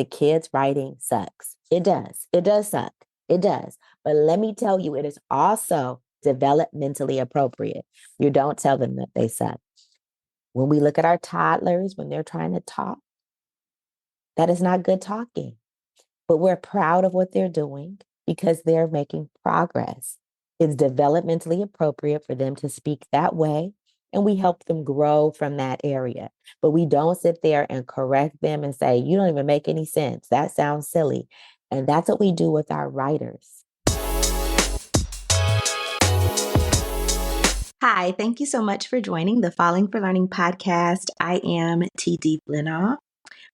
the kids' writing sucks. It does. It does suck. It does. But let me tell you, it is also developmentally appropriate. You don't tell them that they suck. When we look at our toddlers, when they're trying to talk, that is not good talking. But we're proud of what they're doing because they're making progress. It's developmentally appropriate for them to speak that way, and we help them grow from that area. But we don't sit there and correct them and say, you don't even make any sense. That sounds silly. And that's what we do with our writers. Hi, thank you so much for joining the Falling for Learning podcast. I am TD Flenaugh.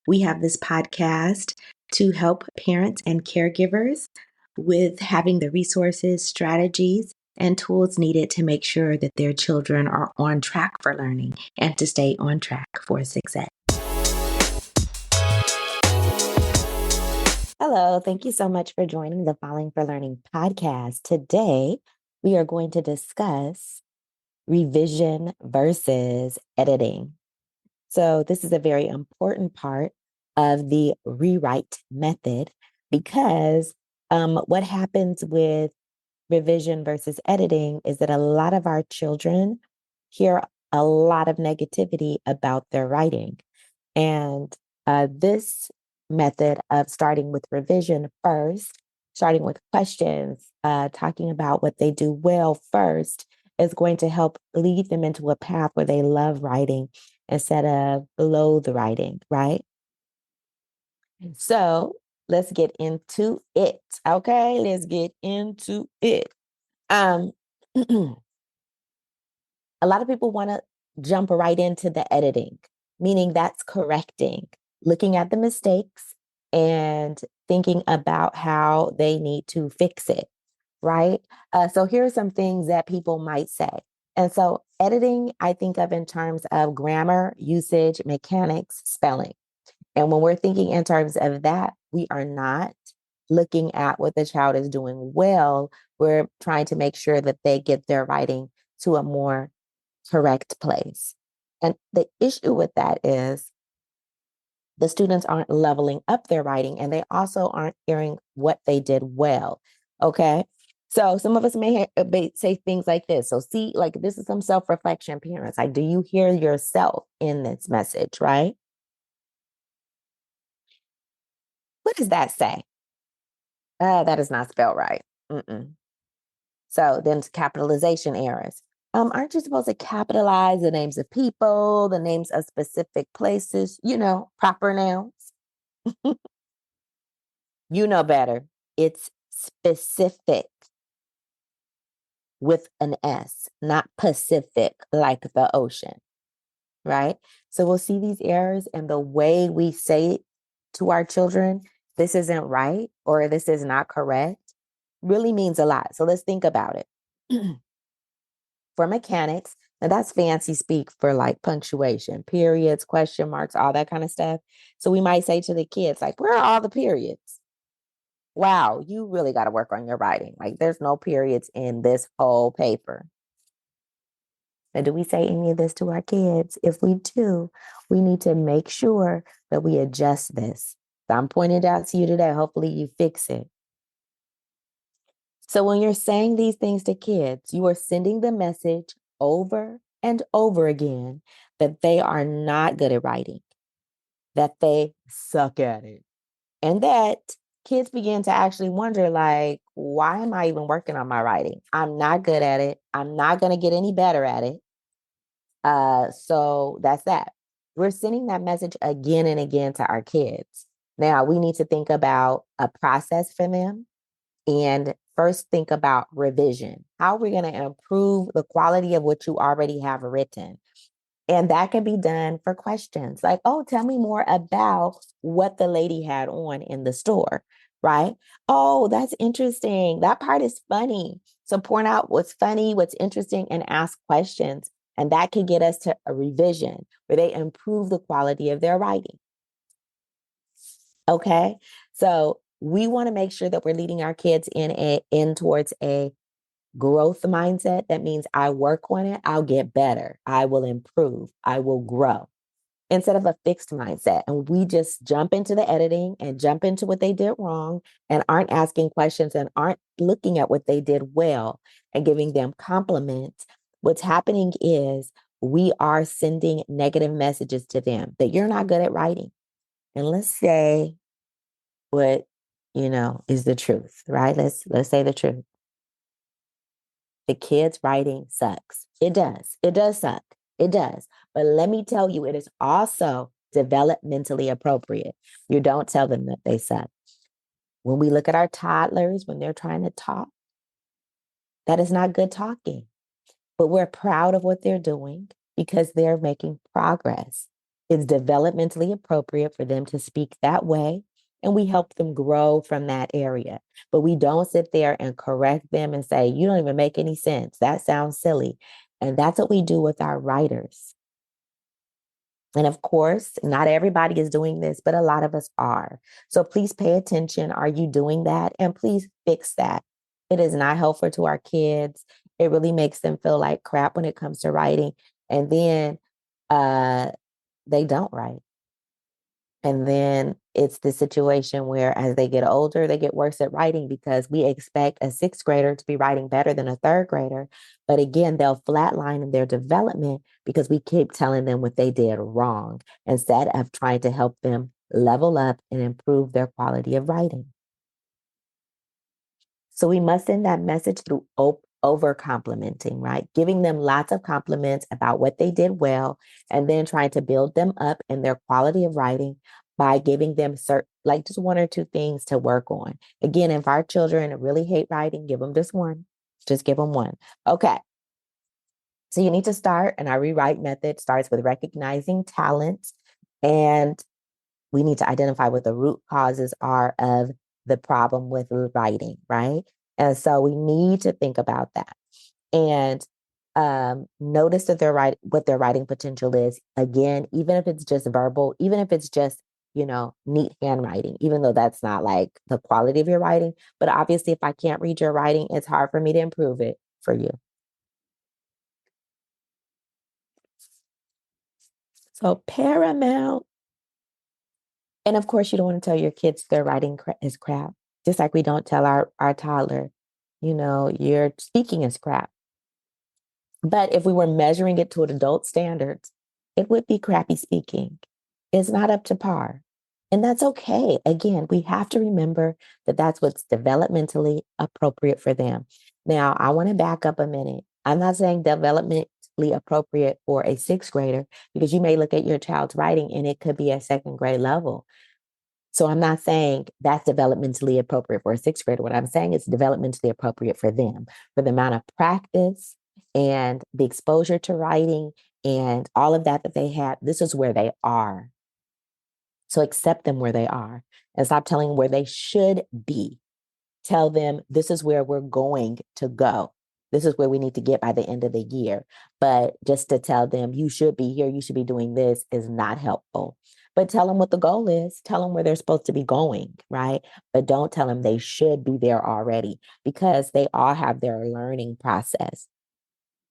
We have this podcast to help parents and caregivers with having the resources, strategies, and tools needed to make sure that their children are on track for learning and to stay on track for success. Hello, thank you so much for joining the Falling for Learning podcast. Today, we are going to discuss revision versus editing. So this is a very important part of the rewrite method because what happens with revision versus editing is that a lot of our children hear a lot of negativity about their writing. And this method of starting with revision first, starting with questions, talking about what they do well first, is going to help lead them into a path where they love writing instead of loathe writing, right? So let's get into it. Okay, let's get into it. A lot of people want to jump right into the editing, meaning that's correcting, looking at the mistakes and thinking about how they need to fix it, right? So here are some things that people might say. And so editing, I think of in terms of grammar, usage, mechanics, spelling. And when we're thinking in terms of that, we are not looking at what the child is doing well. We're trying to make sure that they get their writing to a more correct place. And the issue with that is the students aren't leveling up their writing and they also aren't hearing what they did well. Okay. So some of us may say things like this. So see, like this is some self-reflection, parents. Like, do you hear yourself in this message, right? What does that say? That is not spelled right. Mm-mm. So then capitalization errors. Aren't you supposed to capitalize the names of people, the names of specific places, proper nouns? You know better. It's specific with an S, not Pacific like the ocean, right? So we'll see these errors and the way we say to our children, this isn't right or this is not correct, really means a lot. So let's think about it. For mechanics, now that's fancy speak for like punctuation, periods, question marks, all that kind of stuff. So we might say to the kids, like, where are all the periods? Wow, you really got to work on your writing. Like, there's no periods in this whole paper. Now, do we say any of this to our kids? If we do, we need to make sure that we adjust this. So I'm pointing it out to you today. Hopefully you fix it. So when you're saying these things to kids, you are sending the message over and over again that they are not good at writing, that they suck at it, and that kids begin to actually wonder, like, why am I even working on my writing? I'm not good at it. I'm not going to get any better at it. So that's that. We're sending that message again and again to our kids. Now we need to think about a process for them. And first think about revision. How are we going to improve the quality of what you already have written? And that can be done for questions like, oh, tell me more about what the lady had on in the store, right? Oh, that's interesting. That part is funny. So point out what's funny, what's interesting, and ask questions. And that can get us to a revision where they improve the quality of their writing. Okay. So we want to make sure that we're leading our kids in towards a growth mindset. That means I work on it, I'll get better, I will improve, I will grow. instead of a fixed mindset. And we just jump into the editing and jump into what they did wrong and aren't asking questions and aren't looking at what they did well and giving them compliments. What's happening is we are sending negative messages to them that you're not good at writing. And let's say what, is the truth, right? Let's say the truth. The kid's writing sucks. It does. It does suck. It does. But let me tell you, it is also developmentally appropriate. You don't tell them that they suck. When we look at our toddlers, when they're trying to talk, that is not good talking. But we're proud of what they're doing because they're making progress. It's developmentally appropriate for them to speak that way, and we help them grow from that area. But we don't sit there and correct them and say, you don't even make any sense. That sounds silly. And that's what we do with our writers. And of course, not everybody is doing this, but a lot of us are. So please pay attention. Are you doing that? And please fix that. It is not helpful to our kids. It really makes them feel like crap when it comes to writing. And then they don't write. And then it's the situation where as they get older, they get worse at writing because we expect a sixth grader to be writing better than a third grader. But again, they'll flatline in their development because we keep telling them what they did wrong instead of trying to help them level up and improve their quality of writing. So we must send that message through over complimenting, right? Giving them lots of compliments about what they did well, and then trying to build them up in their quality of writing by giving them like just one or two things to work on. Again, if our children really hate writing, give them just one. Just give them one. Okay. So you need to start, and our rewrite method starts with recognizing talents, and we need to identify what the root causes are of the problem with writing, right? And so we need to think about that and notice that what their writing potential is. Again, even if it's just verbal, even if it's just, neat handwriting, even though that's not like the quality of your writing. But obviously, if I can't read your writing, it's hard for me to improve it for you. So paramount. And of course, you don't want to tell your kids their writing is crap, just like we don't tell our toddler, your speaking is crap. But if we were measuring it to an adult standards, it would be crappy speaking. It's not up to par. And that's okay. Again, we have to remember that that's what's developmentally appropriate for them. Now, I want to back up a minute. I'm not saying developmentally appropriate for a sixth grader because you may look at your child's writing and it could be a second grade level. So I'm not saying that's developmentally appropriate for a sixth grader. What I'm saying is developmentally appropriate for them, for the amount of practice and the exposure to writing and all of that they have. This is where they are. So accept them where they are and stop telling them where they should be. Tell them this is where we're going to go. This is where we need to get by the end of the year. But just to tell them you should be here, you should be doing this is not helpful. But tell them what the goal is. Tell them where they're supposed to be going, right? But don't tell them they should be there already because they all have their learning process.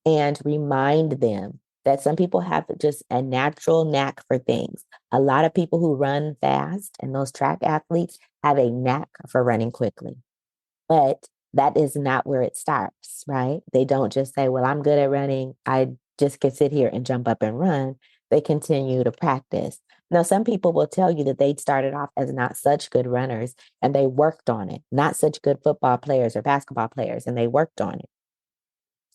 And remind them that some people have just a natural knack for things. A lot of people who run fast and those track athletes have a knack for running quickly. But that is not where it starts, right? They don't just say, well, I'm good at running. I just can sit here and jump up and run. They continue to practice. Now, some people will tell you that they started off as not such good runners and they worked on it, not such good football players or basketball players, and they worked on it.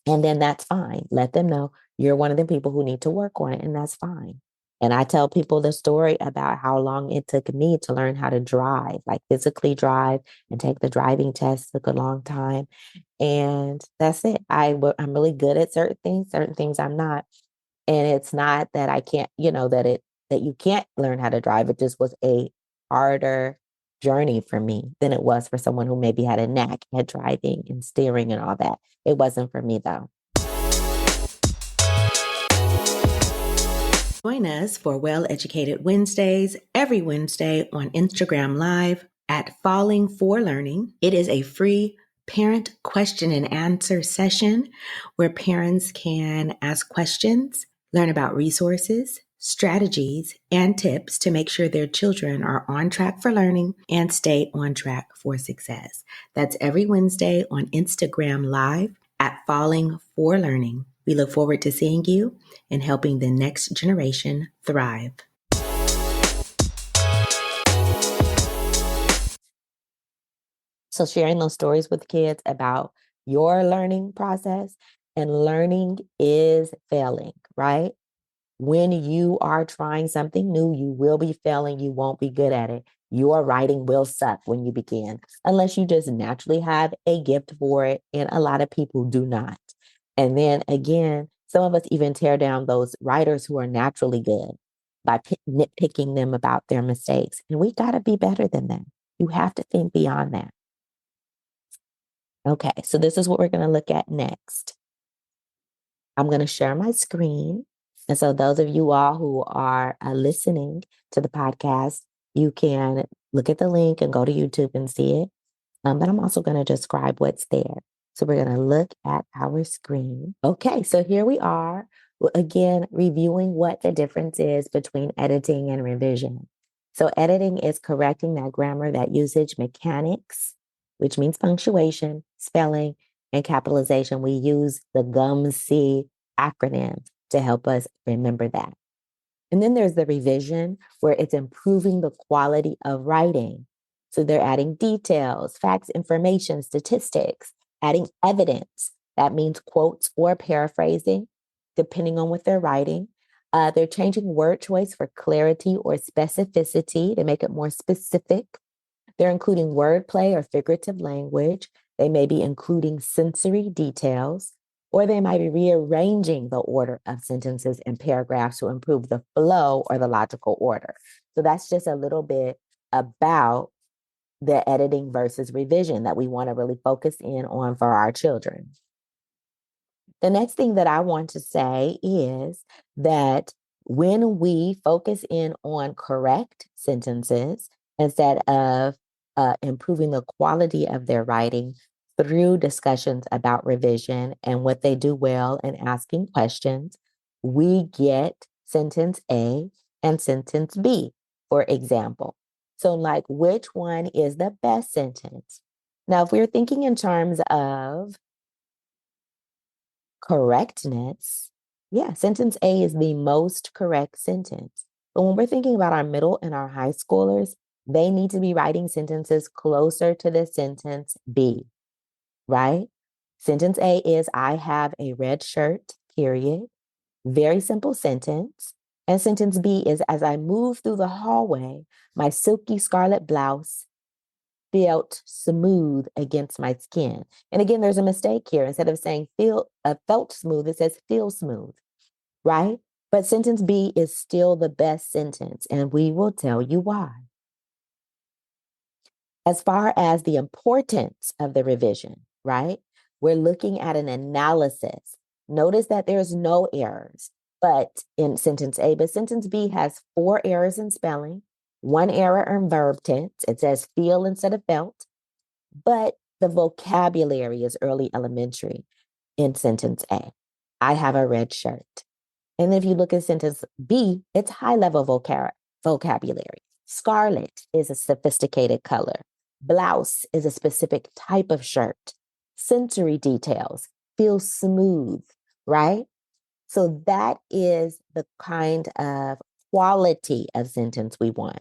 And then that's fine. Let them know you're one of the people who need to work on it, and that's fine. And I tell people the story about how long it took me to learn how to drive, like physically drive and take the driving test. It took a long time. And that's it. I'm really good at certain things I'm not. And it's not that I can't, that you can't learn how to drive. It just was a harder journey for me than it was for someone who maybe had a knack at driving and steering and all that. It wasn't for me though. Join us for Well Educated Wednesdays every Wednesday on Instagram Live at Falling for Learning. It is a free parent question and answer session where parents can ask questions, learn about resources, strategies, and tips to make sure their children are on track for learning and stay on track for success. That's every Wednesday on Instagram Live at Falling for Learning. We look forward to seeing you and helping the next generation thrive. So sharing those stories with kids about your learning process, and learning is failing, right? When you are trying something new, you will be failing. You won't be good at it. Your writing will suck when you begin, unless you just naturally have a gift for it. And a lot of people do not. And then again, some of us even tear down those writers who are naturally good by nitpicking them about their mistakes. And we got to be better than that. You have to think beyond that. Okay, so this is what we're going to look at next. I'm going to share my screen. And so those of you all who are listening to the podcast, you can look at the link and go to YouTube and see it. But I'm also going to describe what's there. So we're going to look at our screen. Okay, so here we are. Again, reviewing what the difference is between editing and revision. So editing is correcting that grammar, that usage mechanics, which means punctuation, spelling, and capitalization. We use the GUMC acronym to help us remember that. And then there's the revision, where it's improving the quality of writing. So they're adding details, facts, information, statistics, adding evidence. That means quotes or paraphrasing, depending on what they're writing. They're changing word choice for clarity or specificity to make it more specific. They're including wordplay or figurative language. They may be including sensory details, or they might be rearranging the order of sentences and paragraphs to improve the flow or the logical order. So that's just a little bit about the editing versus revision that we want to really focus in on for our children. The next thing that I want to say is that when we focus in on correct sentences instead of improving the quality of their writing through discussions about revision and what they do well and asking questions, we get sentence A and sentence B, for example. So, like, which one is the best sentence? Now, if we're thinking in terms of correctness, yeah, sentence A is the most correct sentence. But when we're thinking about our middle and our high schoolers, they need to be writing sentences closer to the sentence B, right? Sentence A is, I have a red shirt, period. Very simple sentence. And sentence B is, as I move through the hallway, my silky scarlet blouse felt smooth against my skin. And again, there's a mistake here. Instead of saying felt smooth, it says feel smooth, right? But sentence B is still the best sentence, and we will tell you why. As far as the importance of the revision, right? We're looking at an analysis. Notice that there's no errors, but in sentence A, but sentence B has 4 errors in spelling, 1 error in verb tense. It says feel instead of felt, but the vocabulary is early elementary in sentence A. I have a red shirt. And if you look at sentence B, it's high level vocabulary. Scarlet is a sophisticated color. Blouse is a specific type of shirt. Sensory details feel smooth, right? So that is the kind of quality of sentence we want.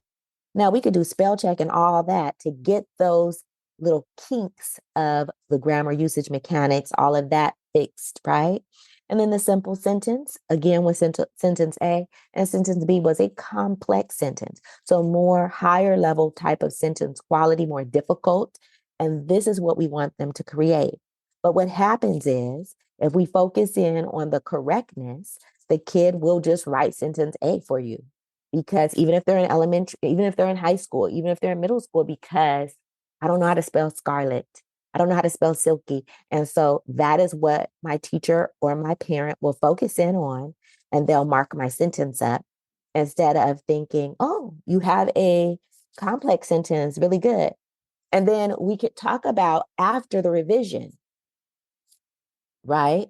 Now, we could do spell check and all that to get those little kinks of the grammar usage mechanics, all of that fixed, right? And then the simple sentence, again, with sentence A, and sentence B was a complex sentence. So more higher level type of sentence quality, more difficult. And this is what we want them to create. But what happens is, if we focus in on the correctness, the kid will just write sentence A for you. Because even if they're in elementary, even if they're in high school, even if they're in middle school, because I don't know how to spell scarlet, I don't know how to spell silky. And so that is what my teacher or my parent will focus in on, and they'll mark my sentence up instead of thinking, oh, you have a complex sentence, really good. And then we could talk about after the revision, right?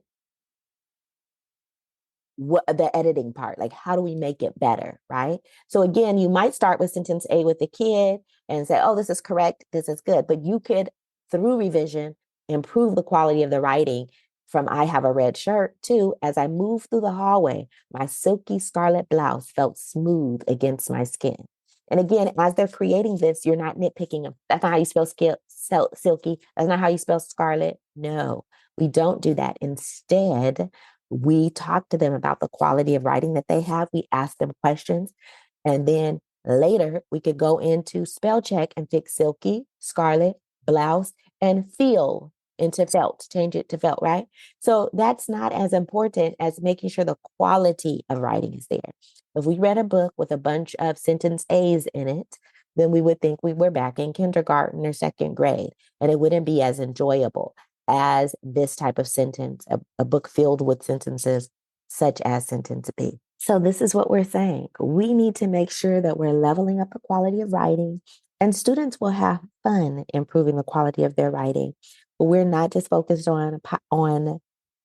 the editing part, like how do we make it better, right? So again, you might start with sentence A with the kid and say, oh, this is correct, this is good, but you could, through revision, improve the quality of the writing from I have a red shirt to as I moved through the hallway, my silky scarlet blouse felt smooth against my skin. And again, as they're creating this, you're not nitpicking them. That's not how you spell silky. That's not how you spell scarlet. No, we don't do that. Instead, we talk to them about the quality of writing that they have. We ask them questions. And then later, we could go into spell check and fix silky, scarlet, blouse, and feel into felt, change it to felt, right? So that's not as important as making sure the quality of writing is there. If we read a book with a bunch of sentence A's in it, then we would think we were back in kindergarten or second grade, and it wouldn't be as enjoyable as this type of sentence, a book filled with sentences such as sentence B. So this is what we're saying. We need to make sure that we're leveling up the quality of writing, and students will have fun improving the quality of their writing. But we're not just focused on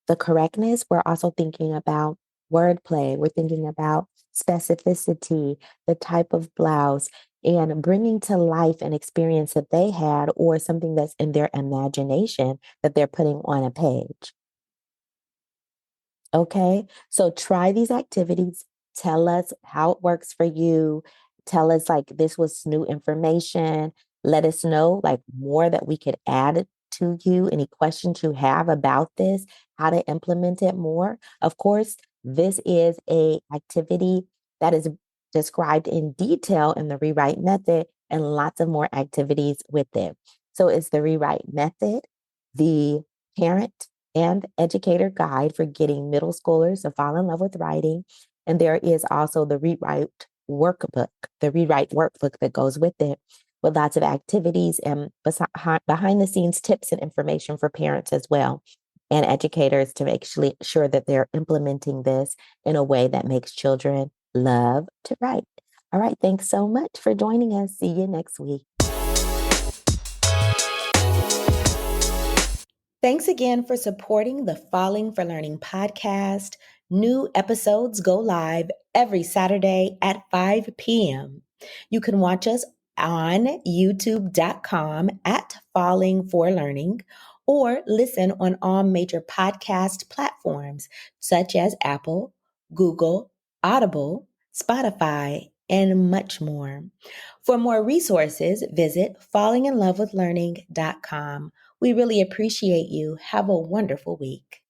the correctness. We're also thinking about wordplay. We're thinking about specificity, the type of blouse, and bringing to life an experience that they had or something that's in their imagination that they're putting on a page. Okay, so try these activities. Tell us how it works for you. Tell us like this was new information. Let us know like more that we could add to you. Any questions you have about this, how to implement it more. Of course, this is a activity that is described in detail in the rewrite method and lots of more activities with it. So it's the rewrite method, the parent and educator guide for getting middle schoolers to fall in love with writing. And there is also the rewrite workbook, that goes with it, with lots of activities and behind the scenes tips and information for parents as well, and educators to make sure that they're implementing this in a way that makes children love to write. All right. Thanks so much for joining us. See you next week. Thanks again for supporting the Falling for Learning podcast. New episodes go live every Saturday at 5 p.m. You can watch us on youtube.com at Falling for Learning or listen on all major podcast platforms such as Apple, Google, Audible, Spotify, and much more. For more resources, visit fallinginlovewithlearning.com. We really appreciate you. Have a wonderful week.